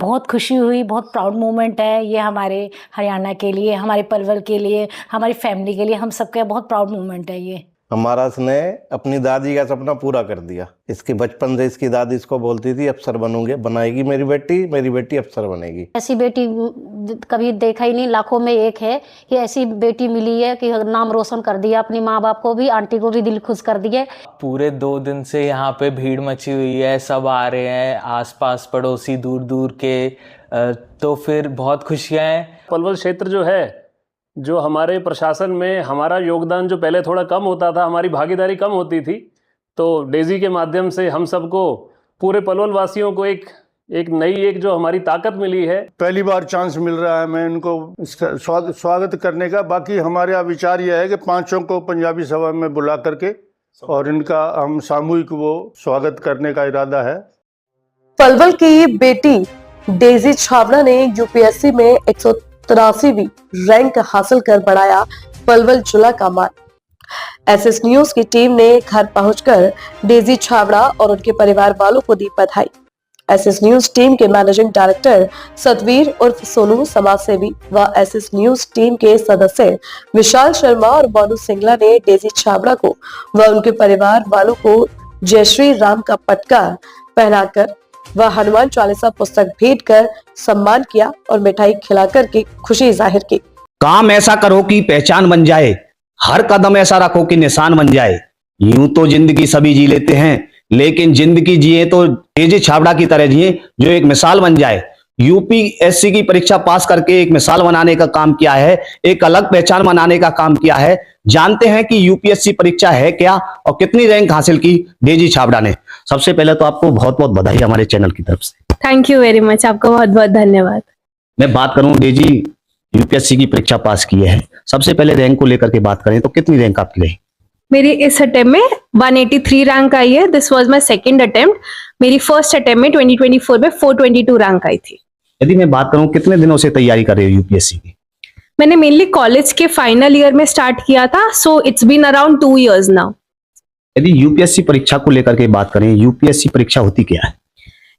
बहुत खुशी हुई, बहुत प्राउड मोमेंट है ये हमारे हरियाणा के लिए, हमारे पलवल के लिए, हमारी फैमिली के लिए, हम सबके बहुत प्राउड मोमेंट है ये। हमारा इसने अपनी दादी का सपना पूरा कर दिया। इसके बचपन से इसकी दादी इसको बोलती थी अफसर बनूंगे, बनाएगी मेरी बेटी अफसर बनेगी। ऐसी बेटी कभी देखा ही नहीं, लाखों में एक है कि ऐसी बेटी मिली है कि नाम रोशन कर दिया, अपनी माँ बाप को भी, आंटी को भी दिल खुश कर दिया। पूरे 2 दिन से यहाँ पे भीड़ मची हुई है, सब आ रहे हैं, आसपास पड़ोसी दूर दूर के, तो फिर बहुत खुशियाँ हैं। पलवल क्षेत्र जो है, जो हमारे प्रशासन में हमारा योगदान जो पहले थोड़ा कम होता था, हमारी भागीदारी कम होती थी, तो डेजी के माध्यम से हम सबको, पूरे पलवल वासियों को एक नई जो हमारी ताकत मिली है। पहली बार चांस मिल रहा है मैं इनको इसका स्वागत करने का। बाकी हमारे यहाँ विचार यह है कि 5 को पंजाबी सभा में बुला करके और इनका हम सामूहिक वो स्वागत करने का इरादा है। पलवल की बेटी डेजी छाबड़ा ने यूपीएससी में 183वीं रैंक हासिल कर बढ़ाया पलवल जिला का मान। एसएस न्यूज की टीम ने घर पहुंचकर डेजी छाबड़ा और उनके परिवार वालों को दी बधाई। एसएस न्यूज टीम के मैनेजिंग डायरेक्टर सतवीर उर्फ सोनू समाजसेवी व एसएस न्यूज टीम के सदस्य विशाल शर्मा और मोनू सिंगला ने डेजी छाबड़ा को व उनके परिवार वालों को जय श्री राम का पटका पहनाकर व हनुमान चालीसा पुस्तक भेंट कर सम्मान किया और मिठाई खिलाकर के खुशी जाहिर की। काम ऐसा करो कि पहचान बन जाए, हर कदम ऐसा रखो कि निशान बन जाए। यूं तो जिंदगी सभी जी लेते हैं, लेकिन जिंदगी जिए तो डेजी छाबड़ा की तरह जिए, जो एक मिसाल बन जाए। यूपीएससी की परीक्षा पास करके एक मिसाल बनाने का काम किया है, एक अलग पहचान बनाने का काम किया है। जानते हैं कि यूपीएससी परीक्षा है क्या और कितनी रैंक हासिल की डेजी छाबड़ा ने। सबसे पहले तो आपको बहुत बहुत बधाई हमारे चैनल की तरफ से। थैंक यू वेरी मच, आपको बहुत बहुत धन्यवाद। मैं बात करूं, डेजी यूपीएससी की परीक्षा पास की है, सबसे पहले रैंक को लेकर के बात करें तो कितनी रैंक आपकी रही? मेरी इस अटेम्प्ट में 183 रैंक आई है। This was my second attempt. मेरी फर्स्ट अटेम्प्ट में 2024 में 422 रैंक आई थी। यदि मैं बात करूं कितने दिनों से तैयारी कर रहे हो यूपीएससी की? मैंने मेनली कॉलेज के फाइनल ईयर में स्टार्ट किया था, so it's been around 2 years now. यदि यूपीएससी परीक्षा को लेकर के बात करें, यूपीएससी परीक्षा होती क्या है?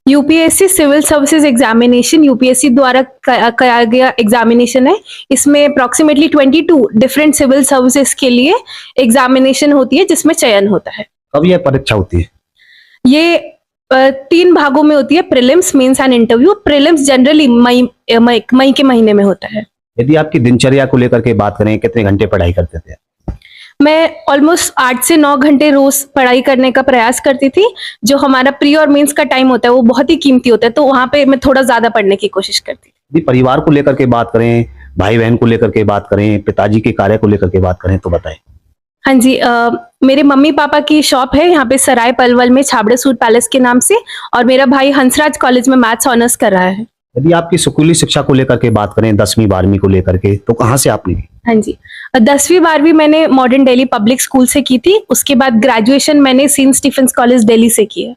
UPSC civil services examination UPSC द्वारा किया गया एग्जामिनेशन है। इसमें अप्रोक्सीमेटली 22 डिफरेंट सिविल सर्विसेज के लिए एग्जामिनेशन होती है, जिसमें चयन होता है। कब यह परीक्षा होती है? ये 3 भागों में होती है, prelims, mains and interview. Prelims generally मई के महीने में होता है। यदि आपकी दिनचर्या को लेकर के बात करें, कितने घंटे पढ़ाई करते थे? मैं ऑलमोस्ट 8 से 9 घंटे रोज पढ़ाई करने का प्रयास करती थी। जो हमारा प्री और मेंस का टाइम होता है वो बहुत ही कीमती होता है, तो वहां पे मैं थोड़ा ज्यादा पढ़ने की कोशिश करती थी। यदि परिवार को लेकर के बात करें, भाई बहन को लेकर के बात करें, पिताजी के कार्य को लेकर के बात करें तो बताएं। हाँ जी, मेरे मम्मी पापा की शॉप है यहाँ पे सराय पलवल में, छाबड़ा सूट पैलेस के नाम से, और मेरा भाई हंसराज कॉलेज में मैथ्स ऑनर्स कर रहा है। यदि आपकी स्कूली शिक्षा को लेकर के बात करें, 10वीं 12वीं को लेकर के, तो कहाँ से आपने? हाँ जी, 10वीं 12वीं मैंने मॉडर्न दिल्ली पब्लिक स्कूल से की थी। उसके बाद ग्रेजुएशन मैंने सेंट स्टीफेंस कॉलेज दिल्ली से की है।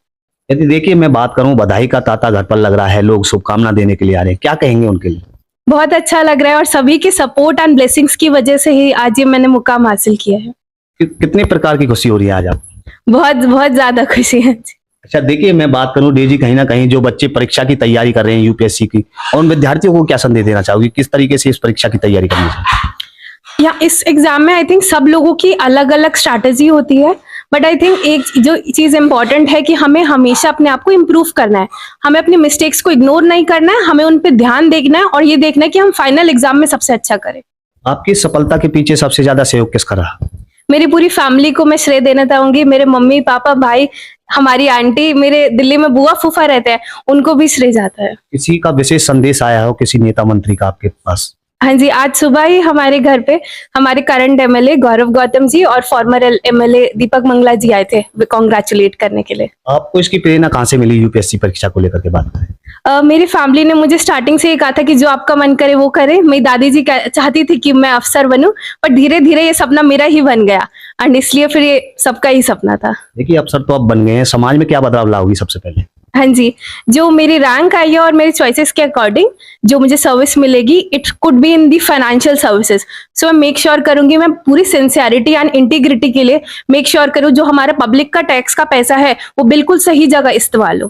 यदि देखिए मैं बात करूं, बधाई का तांता घर पर लग रहा है, लोग शुभकामना देने के लिए आ रहे हैं, क्या कहेंगे उनके लिए? बहुत अच्छा लग रहा है और सभी के सपोर्ट एंड ब्लेसिंग्स की वजह से ही आज ये मैंने मुकाम हासिल किया है। कितने प्रकार की खुशी हो रही है आज आपको? बहुत बहुत ज्यादा खुशी है। अच्छा, देखिए मैं बात करूं डेजी, कहीं ना कहीं जो बच्चे परीक्षा की तैयारी कर रहे हैं यूपीएससी की, और उन विद्यार्थियों को क्या संदेश देना चाहोगी, किस तरीके से इस परीक्षा की तैयारी करनी चाहिए? या इस एग्जाम में आई थिंक सब लोगों की अलग अलग स्ट्रैटेजी होती है, बट आई थिंक एक जो चीज इंपॉर्टेंट है कि हमें हमेशा अपने आप को इम्प्रूव करना है। हमें अपनी मिस्टेक्स को इग्नोर नहीं करना है, हमें उन पे ध्यान देखना है और ये देखना है कि हम फाइनल एग्जाम में सबसे अच्छा करें। आपकी सफलता के पीछे सबसे ज्यादा सहयोग किसका रहा? मेरी पूरी फैमिली को मैं श्रेय देना चाहूंगी। मेरे मम्मी पापा, भाई, हमारी आंटी, मेरे दिल्ली में बुआ फूफा रहते हैं, उनको भी श्रेय जाता है। किसी का विशेष संदेश आया हो किसी नेता मंत्री का आपके पास? हाँ जी, आज सुबह ही हमारे घर पे हमारे करंट एमएलए गौरव गौतम जी और फॉर्मर एमएलए दीपक मंगला जी आए थे कांग्रेचुलेट करने के लिए। आपको इसकी प्रेरणा कहाँ से मिली यूपीएससी परीक्षा को लेकर के बात करें? मेरी फैमिली ने मुझे स्टार्टिंग से ये कहा था कि जो आपका मन करे वो करे। मेरी दादी जी चाहती थी कि मैं अफसर बनूं, पर धीरे धीरे ये सपना मेरा ही बन गया एंड इसलिए फिर ये सबका ही सपना था। देखिए अफसर तो आप बन गए हैं, समाज में क्या बदलाव लाओगी सबसे पहले? हाँ जी, जो मेरी रैंक आई है और मेरी चॉइसेस के अकॉर्डिंग जो मुझे सर्विस मिलेगी, it could be in the financial services. So मैं मेक श्योर करूंगी, मैं पूरी सिंसियरिटी एंड इंटीग्रिटी के लिए मेक श्योर करूं जो हमारे पब्लिक का टैक्स का पैसा है वो बिल्कुल सही जगह इस्तेमाल हो।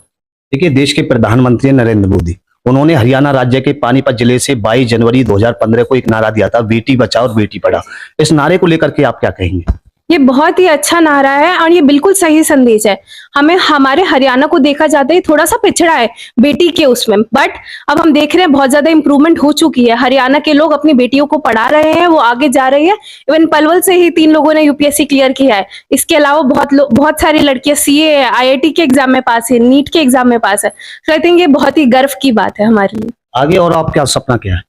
देखिए देश के प्रधानमंत्री नरेंद्र मोदी, उन्होंने हरियाणा राज्य के पानीपत जिले से 22 जनवरी 2015 को एक नारा दिया था, बेटी बचाओ और बेटी पढ़ाओ। इस नारे को लेकर के आप क्या कहेंगे? ये बहुत ही अच्छा नारा है और ये बिल्कुल सही संदेश है। हमें हमारे हरियाणा को देखा जाता है थोड़ा सा पिछड़ा है बेटी के उसमें, बट अब हम देख रहे हैं बहुत ज्यादा इंप्रूवमेंट हो चुकी है। हरियाणा के लोग अपनी बेटियों को पढ़ा रहे हैं, वो आगे जा रही है। इवन पलवल से ही 3 लोगों ने यूपीएससी क्लियर किया है। इसके अलावा बहुत सारी लड़कियां सीए है, आईआईटी के एग्जाम में पास है, नीट के एग्जाम में पास है। तो आई थिंक ये बहुत ही गर्व की बात है हमारे लिए। आगे और आपका सपना क्या है?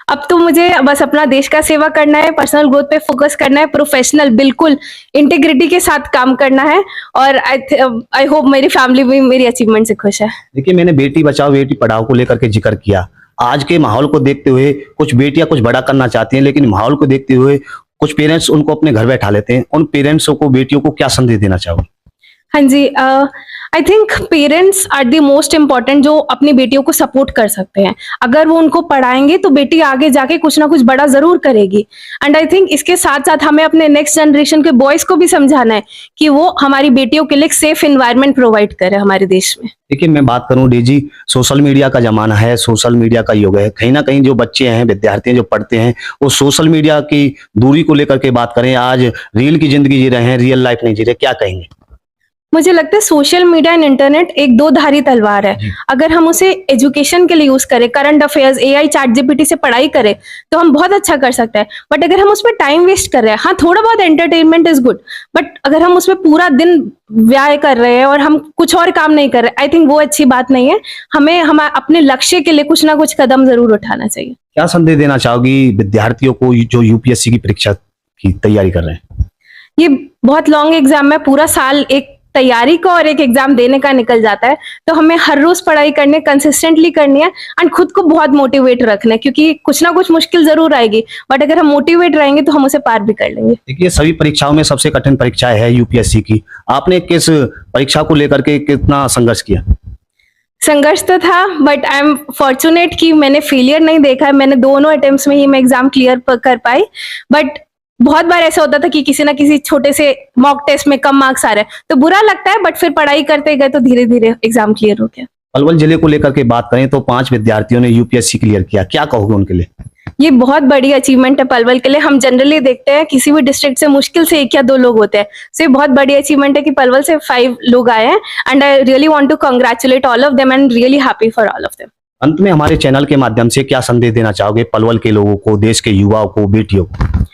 अब तो मुझे बस अपना देश का सेवा करना है, पर्सनल ग्रोथ पे फोकस करना है, प्रोफेशनल बिल्कुल इंटीग्रिटी के साथ काम करना है और आई होप मेरी फैमिली भी मेरी अचीवमेंट से खुश है। देखिए, मैंने बेटी बचाओ बेटी पढ़ाओ को लेकर के जिक्र किया। आज के माहौल को देखते हुए कुछ बेटियां कुछ बड़ा करना चाहती हैं, लेकिन माहौल को देखते हुए कुछ पेरेंट्स उनको अपने घर बैठा लेते हैं। उन पेरेंट्सों को बेटियों को क्या संदेश देना चाहोगे? हाँ जी, I think parents are the most important जो अपनी बेटियों को सपोर्ट कर सकते हैं। अगर वो उनको पढ़ाएंगे तो बेटी आगे जाके कुछ ना कुछ बड़ा जरूर करेगी। एंड आई थिंक इसके साथ साथ हमें अपने नेक्स्ट जनरेशन के बॉयज को भी समझाना है कि वो हमारी बेटियों के लिए एक सेफ एनवायरनमेंट प्रोवाइड करे हमारे देश में। देखिए, मैं बात करूं डेजी, सोशल मीडिया का जमाना है, सोशल मीडिया का युग है। कहीं ना कहीं जो बच्चे हैं, विद्यार्थी हैं, जो पढ़ते हैं, वो सोशल मीडिया की दूरी को लेकर के बात करें। आज रील की जिंदगी जी रहे हैं, रियल लाइफ नहीं जी रहे, क्या कहेंगे? मुझे लगता है सोशल मीडिया एंड इंटरनेट एक दो धारी तलवार है। अगर हम उसे एजुकेशन के लिए यूज करें, current affairs, AI, chat GPT से पढ़ाई करें तो हम बहुत अच्छा कर सकते हैं। बट अगर हम उसमें टाइम वेस्ट कर रहे हैं, हाँ थोड़ा बहुत एंटरटेनमेंट इज गुड, बट अगर हम उसमें पूरा दिन व्यय कर रहे हैं और हम कुछ और काम नहीं कर रहे, आई थिंक वो अच्छी बात नहीं है। हमें अपने लक्ष्य के लिए कुछ ना कुछ कदम जरूर उठाना चाहिए। क्या संदेश देना चाहोगी विद्यार्थियों को जो यूपीएससी की परीक्षा की तैयारी कर रहे हैं? ये बहुत लॉन्ग एग्जाम है, पूरा साल एक तैयारी का और एक एग्जाम देने का निकल जाता है। तो हमें हर रोज पढ़ाई करनी है, कंसिस्टेंटली करनी है एंड खुद को बहुत मोटिवेट रखना है, क्योंकि कुछ ना कुछ मुश्किल जरूर आएगी, बट अगर हम मोटिवेट रहेंगे तो हम उसे पार भी कर लेंगे। देखिए, सभी परीक्षाओं में सबसे कठिन परीक्षा है यूपीएससी की। आपने किस परीक्षा को लेकर के कितना संघर्ष किया? संघर्ष तो था, बट आई एम फॉर्चुनेट कि मैंने फेलियर नहीं देखा है। मैंने दोनों अटेम्प्ट्स में ही मैं एग्जाम क्लियर कर पाई। बट बहुत बार ऐसा होता था कि किसी ना किसी छोटे से मॉक टेस्ट में कम मार्क्स आ रहे हैं, तो बुरा लगता है, बट फिर पढ़ाई करते गए तो धीरे धीरे एग्जाम क्लियर हो गया। पलवल जिले को लेकर के बात करें तो 5 विद्यार्थियों ने यूपीएससी क्लियर किया, क्या कहोगे उनके लिए? ये बहुत बड़ी अचीवमेंट है पलवल के लिए। हम जनरली देखते हैं किसी भी डिस्ट्रिक्ट से मुश्किल से 1 या 2 लोग होते हैं, तो ये बहुत बड़ी अचीवमेंट है कि पलवल से 5 लोग आए हैं and I really want to congratulate all of them and really happy for all of them. अंत में हमारे चैनल के माध्यम से क्या संदेश देना चाहोगे पलवल के लोगों को, देश के युवाओं को, बेटियों को?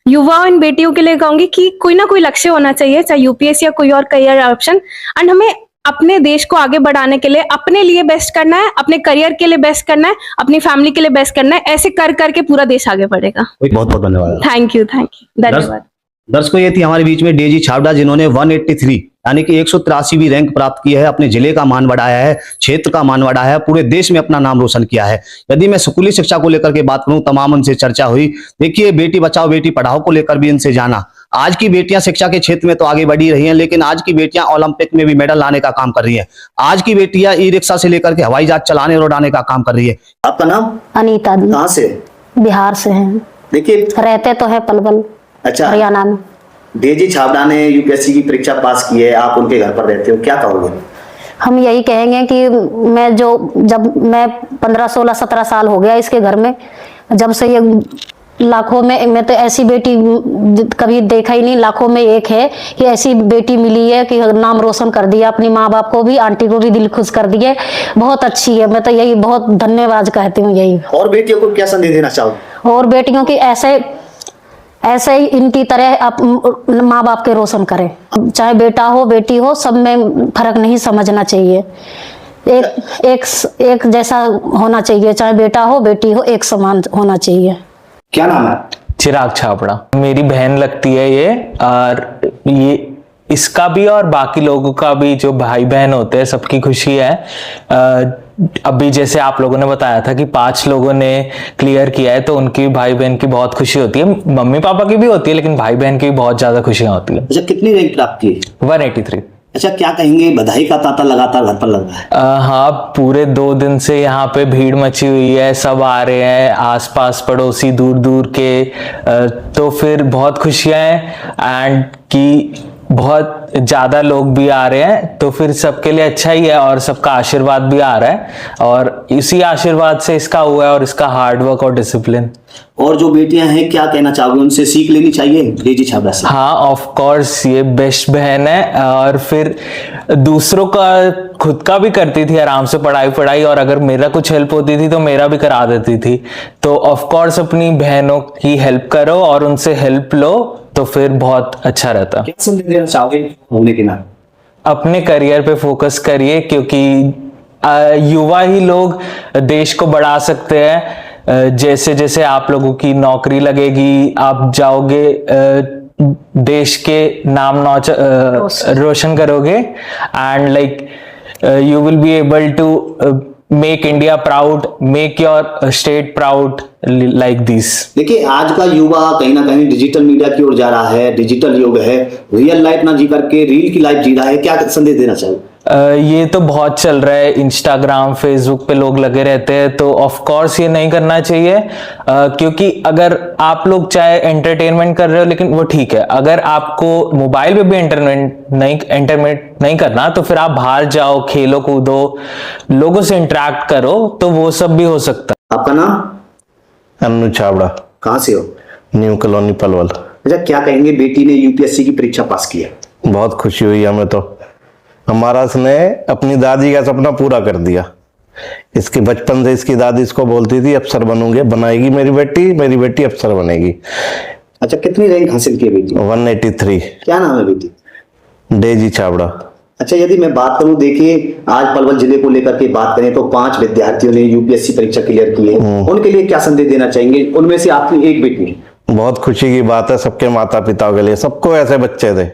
युवाओं एंड बेटियों के लिए कहूंगी कि कोई ना कोई लक्ष्य होना चाहिए, चाहे यूपीएससी या कोई और करियर ऑप्शन। एंड हमें अपने देश को आगे बढ़ाने के लिए अपने लिए बेस्ट करना है, अपने करियर के लिए बेस्ट करना है, अपनी फैमिली के लिए बेस्ट करना है। ऐसे कर करके पूरा देश आगे बढ़ेगा। बहुत बहुत धन्यवाद। थैंक यू धन्यवाद। दर्शकों, ये थी हमारे बीच में डेजी छाबड़ा, जिन्होंने 183 यानी कि 183वीं रैंक प्राप्त की है, अपने जिले का मान बढ़ाया है, क्षेत्र का मान बढ़ाया है, पूरे देश में अपना नाम रोशन किया है। यदि मैं स्कूली शिक्षा को लेकर के बात करूं, तमाम उनसे चर्चा हुई। देखिए, बेटी बचाओ बेटी पढ़ाओ को लेकर भी इनसे जाना। आज की बेटियां शिक्षा के क्षेत्र में तो आगे बढ़ी रही हैं, लेकिन आज की बेटियां ओलंपिक में भी मेडल लाने का काम कर रही हैं। आज की बेटियां ई रिक्शा से लेकर के हवाई जहाज चलाने और उड़ाने का काम कर रही है। आपका नाम? अनीता। कहाँ से? बिहार से हैं। देखिए, रहते तो है पलवल, अच्छा, हरियाणा में। डेजी छाबड़ा ने यूपीएससी की परीक्षा पास की है, आप उनके घर पर रहते हो, क्या कहोगे? हम यही कहेंगे कि जब मैं 15, 16, 17 साल हो गया इसके घर में, जब से ये लाखों में, मैं तो ऐसी बेटी कभी देखा ही नहीं, लाखों में एक है कि ऐसी बेटी मिली है कि नाम रोशन कर दिया, अपनी माँ बाप को भी, आंटी को भी दिल खुश कर दिए। बहुत अच्छी है, मैं तो यही बहुत धन्यवाद कहती हूँ। यही। और बेटियों को क्या संदेश देना चाहोगे? और बेटियों की ऐसे ही इनकी तरह आप माँ बाप के रोशन करें, चाहे बेटा हो बेटी हो, सब में फर्क नहीं समझना चाहिए। एक जैसा होना चाहिए, चाहे बेटा हो बेटी हो, एक समान होना चाहिए। क्या नाम है? चिराग छाबड़ा। मेरी बहन लगती है ये, और ये इसका भी और बाकी लोगों का भी, जो भाई बहन होते हैं, सबकी खुशी है। अभी जैसे आप लोगों ने बताया था कि 5 लोगों ने क्लियर किया है, तो उनकी भाई बहन की बहुत खुशी होती है। मम्मी पापा की भी होती है, लेकिन भाई बहन की भी बहुत ज्यादा खुशियां होती है। अच्छा, कितनी रैंक प्राप्त की? 183। अच्छा, क्या कहेंगे, बधाई का तांता लगातार घर पर लग रहा है? हाँ, पूरे 2 दिन से यहाँ पे भीड़ मची हुई है, सब आ रहे हैं, आसपास पड़ोसी दूर दूर के। तो फिर बहुत खुशियां हैं एंड कि बहुत ज़्यादा लोग भी आ रहे हैं, तो फिर सबके लिए अच्छा ही है और सबका आशीर्वाद भी आ रहा है और इसी आशीर्वाद से इसका हुआ है और इसका हार्डवर्क और डिसिप्लिन। और जो बेटियां हैं क्या कहना चाहोगे, उनसे सीख लेनी चाहिए डेजी छाबड़ा से? हाँ, ऑफ कोर्स ये बेस्ट बहन है और फिर दूसरों का खुद का भी करती थी आराम से पढ़ाई और अगर मेरा कुछ हेल्प होती थी तो मेरा भी करा देती थी। तो ऑफ कोर्स अपनी बहनों की हेल्प करो और उनसे हेल्प लो तो फिर बहुत अच्छा रहता। क्या संदेश देना चाहोगे होने के नाते? अपने करियर पे फोकस करिए क्योंकि युवा ही लोग देश को बढ़ा सकते हैं। जैसे जैसे आप लोगों की नौकरी लगेगी, आप जाओगे देश के नाम रोशन करोगे and like you will be able to make India proud, make your state proud like this। देखिए आज का युवा कहीं ना कहीं डिजिटल मीडिया की ओर जा रहा है, डिजिटल युग है, रियल लाइफ ना जी करके रील की लाइफ जी रहा है, क्या संदेश देना चाहिए? ये तो बहुत चल रहा है, इंस्टाग्राम फेसबुक पे लोग लगे रहते हैं, तो ऑफ कोर्स ये नहीं करना चाहिए क्योंकि अगर आप लोग चाहे एंटरटेनमेंट कर रहे हो लेकिन वो ठीक है, अगर आपको मोबाइल पे भी एंटरटेनमेंट नहीं करना तो फिर आप बाहर जाओ, खेलो कूदो, लोगों से इंटरेक्ट करो, तो वो सब भी हो सकता है। आपका नाम? अन्नू छाबड़ा। कहाँ से हो? New colony Palwal. अच्छा, क्या कहेंगे बेटी ने यूपीएससी की परीक्षा पास की है? बहुत खुशी हुई हमें तो, हमारा इसने अपनी दादी का सपना पूरा कर दिया। इसके बचपन से इसकी दादी इसको बोलती थी अफसर बनूंगे, बनाएगी मेरी बेटी अफसर बनेगी। अच्छा, कितनी रैंक हासिल की है बेटी? 183। क्या नाम है बेटी? डेजी छाबड़ा। अच्छा, यदि मैं बात करूं, देखिए आज पलवल जिले को लेकर के बात करें तो 5 विद्यार्थियों ने यूपीएससी परीक्षा क्लियर की है, उनके लिए क्या संदेश देना चाहेंगे? उनमें से आपकी एक बेटी। बहुत खुशी की बात है सबके माता पिता के लिए, सबको ऐसे बच्चे थे।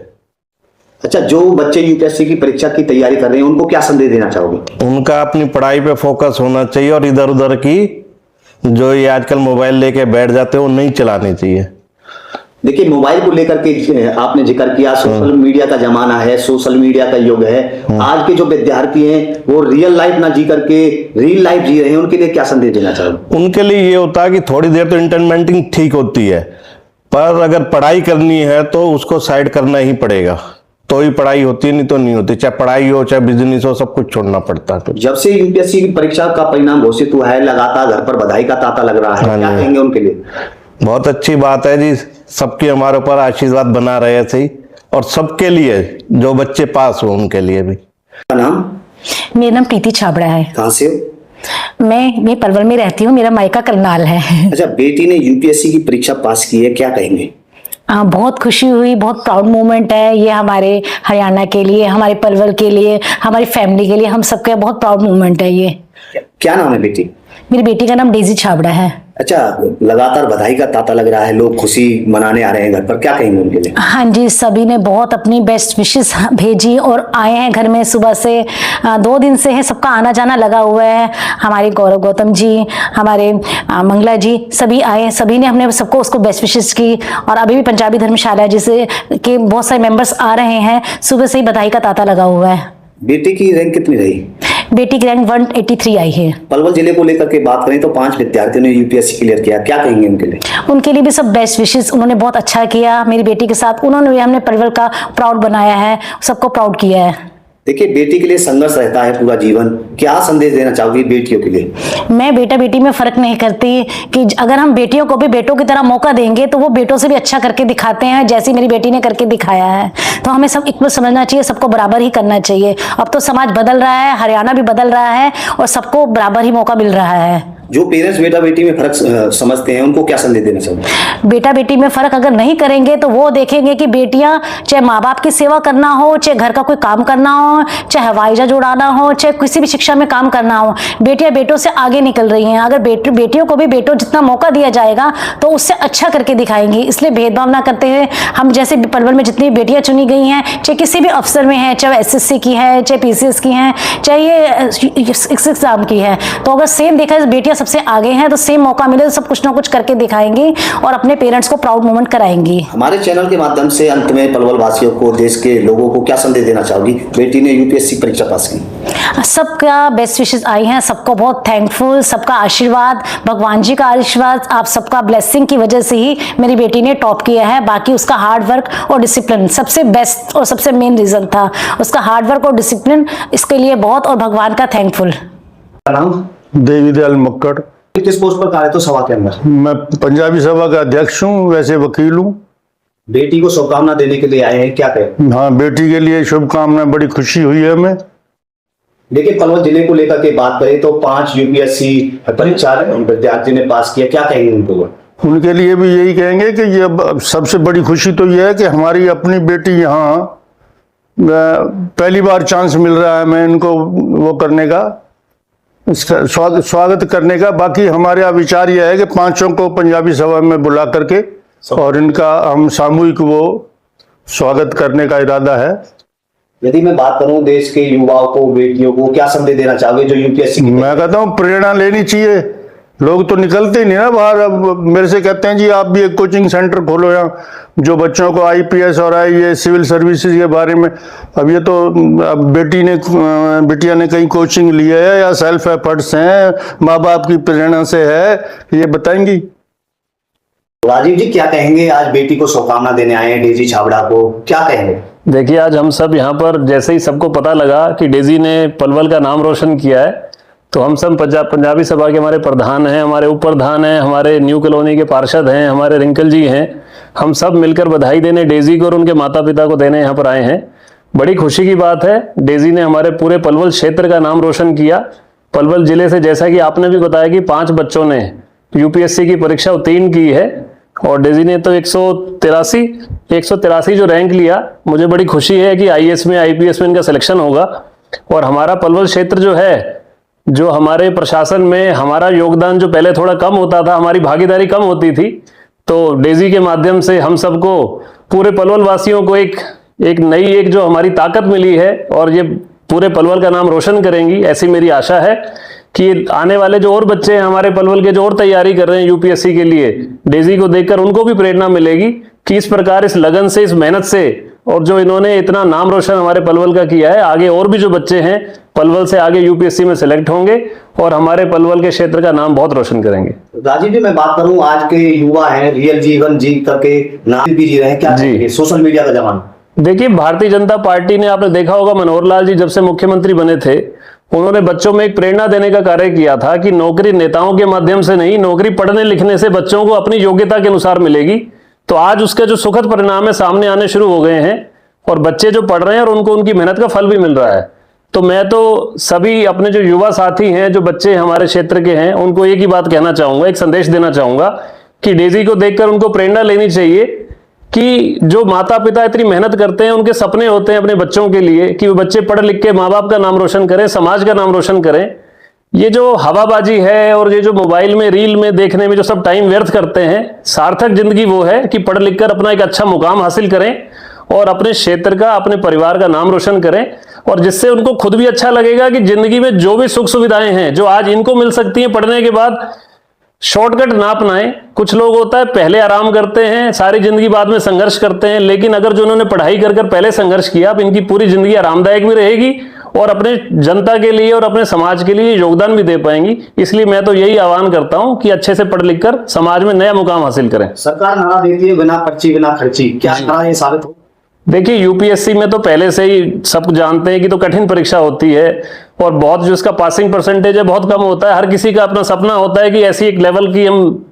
अच्छा, जो बच्चे यूपीएससी की परीक्षा की तैयारी कर रहे हैं उनको क्या संदेश देना चाहोगे? उनका अपनी पढ़ाई पे फोकस होना चाहिए और इधर उधर की जो ये आजकल मोबाइल लेके बैठ जाते हैं वो नहीं चलानी चाहिए। देखिए, मोबाइल को लेकर के आपने जिक्र किया, सोशल मीडिया का जमाना है, सोशल मीडिया का युग है। आज के जो विद्यार्थी हैं वो रियल लाइफ ना जी करके रील लाइफ जी रहे हैं, उनके लिए क्या संदेश देना चाहोगे? उनके लिए ये होता है कि थोड़ी देर तो इंटरटेनमेंटिंग ठीक होती है, पर अगर पढ़ाई करनी है तो उसको साइड करना ही पड़ेगा, तो ही पढ़ाई होती है, नहीं तो नहीं होती। चाहे पढ़ाई हो चाहे बिजनेस हो, सब कुछ छोड़ना पड़ता है। जब से यूपीएससी की परीक्षा का परिणाम घोषित हुआ है, लगातार घर पर बधाई का तांता लग रहा है, क्या कहेंगे उनके लिए? बहुत अच्छी बात है जी, सबके हमारे ऊपर आशीर्वाद बना रहे ऐसे ही, और सबके लिए जो बच्चे पास हो उनके लिए भी। नाम? मेरा नाम प्रीति छाबड़ा है। कहाँ से हो? मैं पलवल में रहती हूँ, मेरा मायका करनाल है। अच्छा, बेटी ने यूपीएससी की परीक्षा पास की है, क्या कहेंगे? बहुत खुशी हुई, बहुत प्राउड मोमेंट है ये हमारे हरियाणा के लिए, हमारे पलवल के लिए, हमारी फैमिली के लिए, हम सबके बहुत प्राउड मोमेंट है ये। क्या नाम है बेटी? मेरी बेटी का नाम डेजी छाबड़ा है। अच्छा, लगातार बधाई का तांता लग रहा है, लोग खुशी मनाने आ रहे हैं घर पर, क्या कहेंगे उनके लिए? हाँ जी, सभी ने बहुत अपनी बेस्ट विशेस भेजी और आए हैं घर में सुबह से, 2 दिन से है सबका आना जाना लगा हुआ है। हमारे गौरव गौतम जी, हमारे मंगला जी, सभी आए, सभी ने हमने सबको उसको बेस्ट विशेस की। और अभी भी पंजाबी धर्मशाला जिसे के बहुत सारे मेंबर्स आ रहे हैं, सुबह से ही बधाई का तांता लगा हुआ है। बेटी की रैंक कितनी रही? बेटी की रैंक 183 आई है। पलवल जिले को लेकर के बात करें तो 5 विद्यार्थियों ने यूपीएससी क्लियर किया, क्या कहेंगे उनके लिए? उनके लिए भी सब बेस्ट विशेस, उन्होंने बहुत अच्छा किया मेरी बेटी के साथ, उन्होंने भी हमने पलवल का प्राउड बनाया है, सबको प्राउड किया है। देखिए, बेटी के लिए संघर्ष रहता है पूरा जीवन, क्या संदेश देना चाहोगी बेटियों के लिए? मैं बेटा बेटी में फर्क नहीं करती कि अगर हम बेटियों को भी बेटों की तरह मौका देंगे तो वो बेटों से भी अच्छा करके दिखाते हैं, जैसी मेरी बेटी ने करके दिखाया है। तो हमें सब इक्वल समझना चाहिए, सबको बराबर ही करना चाहिए। अब तो समाज बदल रहा है, हरियाणा भी बदल रहा है और सबको बराबर ही मौका मिल रहा है। जो पेरेंट्स बेटा बेटी में फर्क समझते हैं उनको क्या संदेश देना चाहोगे? बेटा बेटी में फर्क अगर नहीं करेंगे तो वो देखेंगे कि बेटियां चाहे माँ बाप की सेवा करना हो, चाहे घर का कोई काम करना हो, चाहे हवाई जहाज उड़ाना हो, चाहे किसी भी शिक्षा में काम करना हो, बेटियां बेटों से आगे निकल रही हैं। अगर बेटियों को भी बेटों जितना मौका दिया जाएगा तो उससे अच्छा करके दिखाएंगी। इसलिए भेदभाव ना करते हुए हम जैसे पलवल में जितनी बेटियां चुनी गई हैं, चाहे किसी भी अफसर में है, चाहे SSC की है, चाहे PCS की हैं, चाहे ये एग्जाम की है, तो अगर सेम देखा जाए बेटियां सबसे आगे हैं तो सेम मौका मिले तो सब कुछ ना कुछ करके दिखाएंगी और अपने पेरेंट्स को प्राउड मोमेंट कराएंगी। हमारे चैनल के माध्यम से अंत में पलवल वासियों को, देश के लोगों को क्या संदेश देना चाहोगी? बेटी ने यूपीएससी परीक्षा पास की। सबका बेस्ट विशेस आई हैं, सबको बहुत थैंकफुल, सबका आशीर्वाद, भगवान जी का आशीर्वाद, आप सबका ब्लेसिंग की वजह से ही मेरी बेटी ने टॉप किया है। बाकी उसका हार्ड वर्क और डिसिप्लिन सबसे बेस्ट और सबसे मेन रीजन था, उसका हार्ड वर्क और डिसिप्लिन, इसके लिए बहुत और भगवान का थैंकफुल। नाम देवी दयाल मक्कड़। किस पोस्ट पर कार्य तो सभा के अंदर? मैं पंजाबी सभा का अध्यक्ष हूँ, वैसे वकील हूँ। बेटी को शुभकामना देने के लिए आए हैं, क्या कहें? हाँ, बेटी के लिए शुभकामनाएं, बड़ी खुशी हुई है हमें। देखिए, पलवल जिले को लेकर के बात करें तो 5 यूपीएससी परीक्षा विद्यार्थी ने पास किया, क्या कहेंगे उनको? उनके लिए भी यही कहेंगे कि ये सबसे बड़ी खुशी तो यह है कि हमारी अपनी बेटी यहाँ पहली बार चांस मिल रहा है हमें इनको वो करने का, इसका स्वागत करने का। बाकी हमारे यहाँ विचार यह है कि 5 को पंजाबी सभा में बुला करके और इनका हम सामूहिक वो स्वागत करने का इरादा है। यदि मैं बात करूं देश के युवाओं को, बेटियों को, क्या संदेश देना चाहोगे जो यूपीएससी की? मैं कहता हूँ प्रेरणा लेनी चाहिए, लोग तो निकलते ही नहीं ना बाहर। अब मेरे से कहते हैं जी आप भी एक कोचिंग सेंटर खोलो यहाँ, जो बच्चों को आईपीएस और आईएएस सिविल सर्विसेज के बारे में। अब ये तो अब बिटिया ने कहीं कोचिंग ली है या सेल्फ एफर्ट्स हैं, माँ बाप की प्रेरणा से है, ये बताएंगी। राजीव जी, क्या कहेंगे? आज बेटी को शुभकामना देने आए हैं डेजी छाबड़ा को, क्या कहेंगे? देखिए, आज हम सब यहाँ पर जैसे ही सबको पता लगा कि डेजी ने पलवल का नाम रोशन किया है, तो हम सब पंजाबी सभा के हमारे प्रधान हैं, हमारे उप प्रधान हैं, हमारे न्यू कॉलोनी के पार्षद हैं, हमारे रिंकल जी हैं, हम सब मिलकर बधाई देने डेजी को और उनके माता पिता को देने यहाँ पर आए हैं। बड़ी खुशी की बात है, डेजी ने हमारे पूरे पलवल क्षेत्र का नाम रोशन किया। पलवल जिले से, जैसा कि आपने भी बताया कि 5 बच्चों ने यूपीएससी की परीक्षा उत्तीर्ण की है और डेजी ने तो 183 जो रैंक लिया। मुझे बड़ी खुशी है कि आईएएस में, आईपीएस में इनका सिलेक्शन होगा। और हमारा पलवल क्षेत्र जो है, जो हमारे प्रशासन में हमारा योगदान जो पहले थोड़ा कम होता था, हमारी भागीदारी कम होती थी, तो डेजी के माध्यम से हम सबको, पूरे पलवल वासियों को एक नई जो हमारी ताकत मिली है और ये पूरे पलवल का नाम रोशन करेंगी, ऐसी मेरी आशा है कि आने वाले जो और बच्चे हैं हमारे पलवल के, जो और तैयारी कर रहे हैं यूपीएससी के लिए, डेजी को देखकर उनको भी प्रेरणा मिलेगी कि इस प्रकार, इस लगन से, इस मेहनत से, और जो इन्होंने इतना नाम रोशन हमारे पलवल का किया है, आगे और भी जो बच्चे हैं पलवल से आगे यूपीएससी में सिलेक्ट होंगे और हमारे पलवल के क्षेत्र का नाम बहुत रोशन करेंगे। राजीव जी, मैं बात करूं, आज के युवा हैं रियल जीवन जी करके नाम भी जी रहे हैं, क्या जी सोशल मीडिया का जमाना? देखिए, भारतीय जनता पार्टी ने, आपने देखा होगा, मनोहर लाल जी जब से मुख्यमंत्री बने थे, उन्होंने बच्चों में एक प्रेरणा देने का कार्य किया था कि नौकरी नेताओं के माध्यम से नहीं, नौकरी पढ़ने लिखने से बच्चों को अपनी योग्यता के अनुसार मिलेगी। तो आज उसका जो सुखद परिणाम है सामने आने शुरू हो गए हैं और बच्चे जो पढ़ रहे हैं और उनको उनकी मेहनत का फल भी मिल रहा है। तो मैं तो सभी अपने जो युवा साथी हैं, जो बच्चे हमारे क्षेत्र के हैं, उनको एक ही बात कहना चाहूंगा, एक संदेश देना चाहूंगा कि डेजी को देखकर उनको प्रेरणा लेनी चाहिए कि जो माता पिता इतनी मेहनत करते हैं, उनके सपने होते हैं अपने बच्चों के लिए कि वो बच्चे पढ़ लिख के माँ बाप का नाम रोशन करें, समाज का नाम रोशन करें। ये जो हवाबाजी है और ये जो मोबाइल में, रील में देखने में जो सब टाइम व्यर्थ करते हैं, सार्थक जिंदगी वो है कि पढ़ लिख कर अपना एक अच्छा मुकाम हासिल करें और अपने क्षेत्र का, अपने परिवार का नाम रोशन करें, और जिससे उनको खुद भी अच्छा लगेगा कि जिंदगी में जो भी सुख सुविधाएं हैं जो आज इनको मिल सकती हैं पढ़ने के बाद, शॉर्टकट ना अपनाएं। कुछ लोग होता है पहले आराम करते हैं, सारी जिंदगी बाद में संघर्ष करते हैं, लेकिन अगर जो उन्होंने पढ़ाई कर पहले संघर्ष किया, अब इनकी पूरी जिंदगी आरामदायक भी रहेगी और अपने जनता के लिए और अपने समाज के लिए योगदान भी दे पाएंगी। इसलिए मैं तो यही आह्वान करता हूं कि अच्छे से पढ़ लिख कर समाज में नया मुकाम हासिल करें। सरकार नारा देती है बिना पर्ची बिना खर्ची, क्या नारा ये साबित हो? देखिए, यूपीएससी में तो पहले से ही सब जानते हैं कि तो कठिन परीक्षा होती है और बहुत जो इसका पासिंग परसेंटेज है बहुत कम होता है। हर किसी का अपना सपना होता है कि ऐसी एक लेवल की हम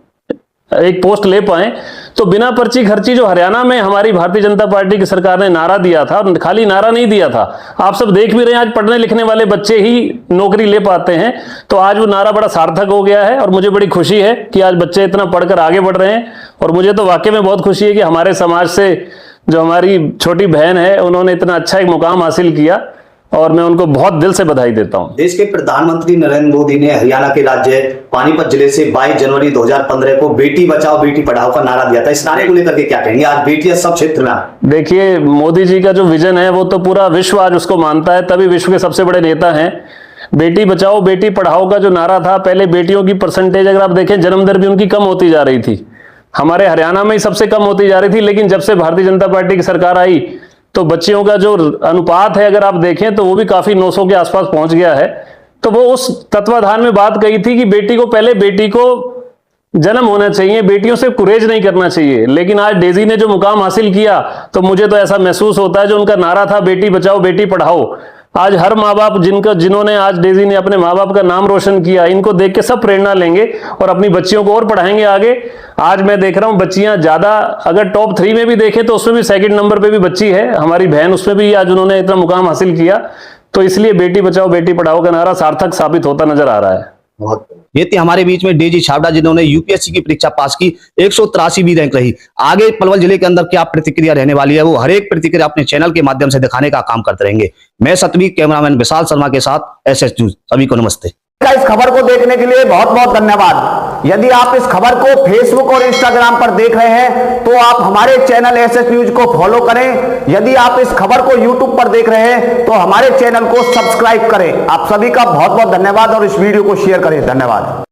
एक पोस्ट ले पाएं। तो बिना पर्ची खर्ची जो हरियाणा में हमारी भारतीय जनता पार्टी की सरकार ने नारा दिया था, खाली नारा नहीं दिया था, आप सब देख भी रहे हैं, आज पढ़ने लिखने वाले बच्चे ही नौकरी ले पाते हैं। तो आज वो नारा बड़ा सार्थक हो गया है और मुझे बड़ी खुशी है कि आज बच्चे इतना पढ़कर आगे बढ़ रहे हैं। और मुझे तो वाकई में बहुत खुशी है कि हमारे समाज से जो हमारी छोटी बहन है, उन्होंने इतना अच्छा एक मुकाम हासिल किया और मैं उनको बहुत दिल से बधाई देता हूं। देश के प्रधानमंत्री नरेंद्र मोदी ने हरियाणा के राज्य पानीपत जिले से 22 जनवरी 2015 को बेटी बचाओ बेटी पढ़ाओ का नारा दिया था। इस नारे को लेकर के क्या कहेंगे? आज बेटियां सब क्षेत्र में। देखिए, मोदी जी का जो विजन है वो तो पूरा विश्व आज उसको मानता है, तभी विश्व के सबसे बड़े नेता हैं। बेटी बचाओ बेटी पढ़ाओ का जो नारा था, पहले बेटियों की परसेंटेज अगर आप देखें, जन्म दर भी उनकी कम होती जा रही थी, हमारे हरियाणा में ही सबसे कम होती जा रही थी। लेकिन जब से भारतीय जनता पार्टी की सरकार आई तो बच्चियों का जो अनुपात है अगर आप देखें तो वो भी काफी 900 के आसपास पहुंच गया है। तो वो उस तत्वाधान में बात कही थी कि बेटी को पहले बेटी को जन्म होना चाहिए, बेटियों से कुरेज नहीं करना चाहिए। लेकिन आज डेजी ने जो मुकाम हासिल किया तो मुझे तो ऐसा महसूस होता है, जो उनका नारा था बेटी बचाओ बेटी पढ़ाओ, आज हर माँ बाप जिन्होंने आज डेजी ने अपने माँ बाप का नाम रोशन किया, इनको देख के सब प्रेरणा लेंगे और अपनी बच्चियों को और पढ़ाएंगे आगे। आज मैं देख रहा हूँ बच्चियां ज्यादा, अगर टॉप 3 में भी देखें तो उसमें भी सेकंड नंबर पे भी बच्ची है हमारी बहन, उसमें भी आज उन्होंने इतना मुकाम हासिल किया। तो इसलिए बेटी बचाओ बेटी पढ़ाओ का नारा सार्थक साबित होता नजर आ रहा है। ये थी हमारे बीच में डेजी छाबड़ा, जिन्होंने यूपीएससी की परीक्षा पास की, 183वीं रैंक रही। आगे पलवल जिले के अंदर क्या प्रतिक्रिया रहने वाली है, वो हर एक प्रतिक्रिया अपने चैनल के माध्यम से दिखाने का काम करते रहेंगे। मैं सतवी, कैमरामैन विशाल शर्मा के साथ एसएस न्यूज। सभी को नमस्ते। इस खबर को देखने के लिए बहुत बहुत धन्यवाद। यदि आप इस खबर को फेसबुक और इंस्टाग्राम पर देख रहे हैं तो आप हमारे चैनल एसएस न्यूज को फॉलो करें। यदि आप इस खबर को यूट्यूब पर देख रहे हैं तो हमारे चैनल को सब्सक्राइब करें। आप सभी का बहुत बहुत धन्यवाद और इस वीडियो को शेयर करें। धन्यवाद।